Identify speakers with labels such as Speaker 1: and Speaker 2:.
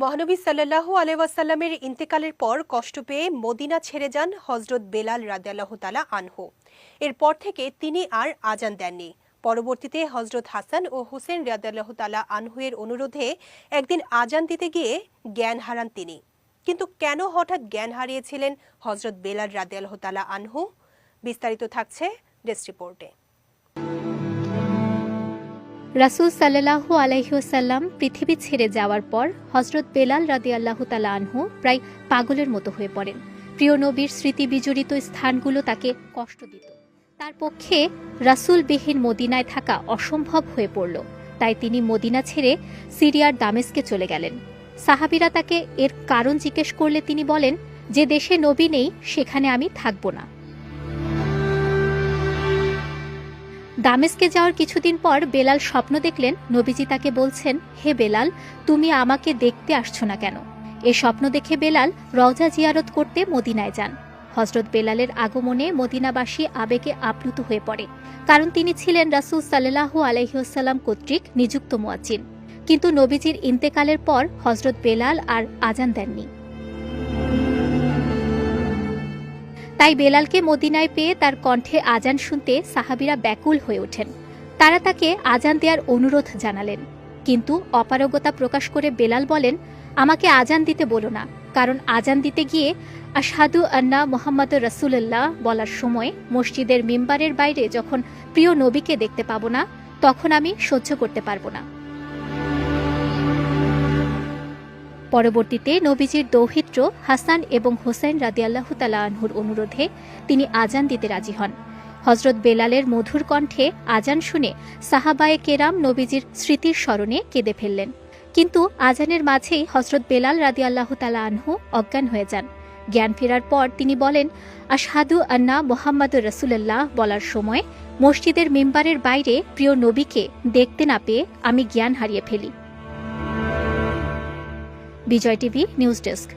Speaker 1: মহানবী সাল্লাল্লাহু আলাইহি ওয়াসাল্লামের ইন্তেকালের পর কষ্ট পেয়ে মদিনা ছেড়ে যান হযরত বেলাল রাদিয়াল্লাহু তাআলা আনহু। এরপর থেকে তিনি আর আজান দেননি। পরবর্তীতে হযরত হাসান ও হুসেন রাদিয়াল্লাহু তাআলা আনহু-এর অনুরোধে একদিন আজান দিতে গিয়ে জ্ঞান হারান তিনি। কিন্তু কেন হঠাৎ জ্ঞান হারিয়েছিলেন হযরত বেলাল রাদিয়াল্লাহু তাআলা আনহু? বিস্তারিত থাকছে ডেস্ক রিপোর্টে।
Speaker 2: রাসূল সাল্লাল্লাহু আলাইহি ওয়াসাল্লাম পৃথিবী ছেড়ে যাওয়ার পর হযরত বেলাল রাদিয়াল্লাহু তাআলা আনহু প্রায় পাগলের মতো হয়ে পড়েন। প্রিয় নবীর স্মৃতি বিজড়িত স্থানগুলো তাকে কষ্ট দিত। তার পক্ষে রাসূলবিহীন মদিনায় থাকা অসম্ভব হয়ে পড়ল। তাই তিনি মদিনা ছেড়ে সিরিয়ার দামেস্কে চলে গেলেন। সাহাবীরা তাকে এর কারণ জিজ্ঞেস করলে তিনি বলেন, যে দেশে নবী নেই সেখানে আমি থাকব না। দামেস্কে যাওয়ার কিছুদিন পর বেলাল স্বপ্ন দেখলেন নবীজি তাকে বলছেন, হে বেলাল, তুমি আমাকে দেখতে আসছো না কেন? এ স্বপ্ন দেখে বেলাল রওজা জিয়ারত করতে মদিনায় যান। হযরত বেলালের আগমনে মদিনাবাসী আবেগে আপ্লুত হয়ে পড়ে, কারণ তিনি ছিলেন রাসূল সাল্লাল্লাহু আলাইহি ওয়াসাল্লাম কর্তৃক নিযুক্ত মুয়াজ্জিন। কিন্তু নবীজির ইন্তেকালের পর হযরত বেলাল আর আজান দেননি। তাই বেলালকে মদিনায় পেয়ে তার কণ্ঠে আজান শুনতে সাহাবীরা ব্যাকুল হয়ে ওঠেন। তারা তাকে আজান দেওয়ার অনুরোধ জানালেন, কিন্তু অপারগতা প্রকাশ করে বেলাল বলেন, আমাকে আজান দিতে বলো না, কারণ আজান দিতে গিয়ে আশহাদু আন্না মুহাম্মাদুর রাসূলুল্লাহ বলার সময় মসজিদের মিম্বারের বাইরে যখন প্রিয় নবীকে দেখতে পাবো না, তখন আমি সহ্য করতে পারবো না। পরবর্তীতে নবীজির দৌহিত্র হাসান এবং হুসেন রাদিয়াল্লাহু তাআলা আনহুর অনুরোধে তিনি আজান দিতে রাজি হন। হযরত বেলালের মধুর কণ্ঠে আজান শুনে সাহাবায়ে কেরাম নবীজির স্মৃতির স্মরণে কেঁদে ফেললেন। কিন্তু আজানের মাঝেই হযরত বেলাল রাদিয়াল্লাহু তাআলা আনহু অজ্ঞান হয়ে যান। জ্ঞান ফেরার পর তিনি বলেন, আশহাদু আন্না মুহাম্মাদুর রাসূলুল্লাহ বলার সময় মসজিদের মিম্বারের বাইরে প্রিয় নবীকে দেখতে না পেয়ে আমি জ্ঞান হারিয়ে ফেলি। বিজয় টিভি নিউজ ডেস্ক।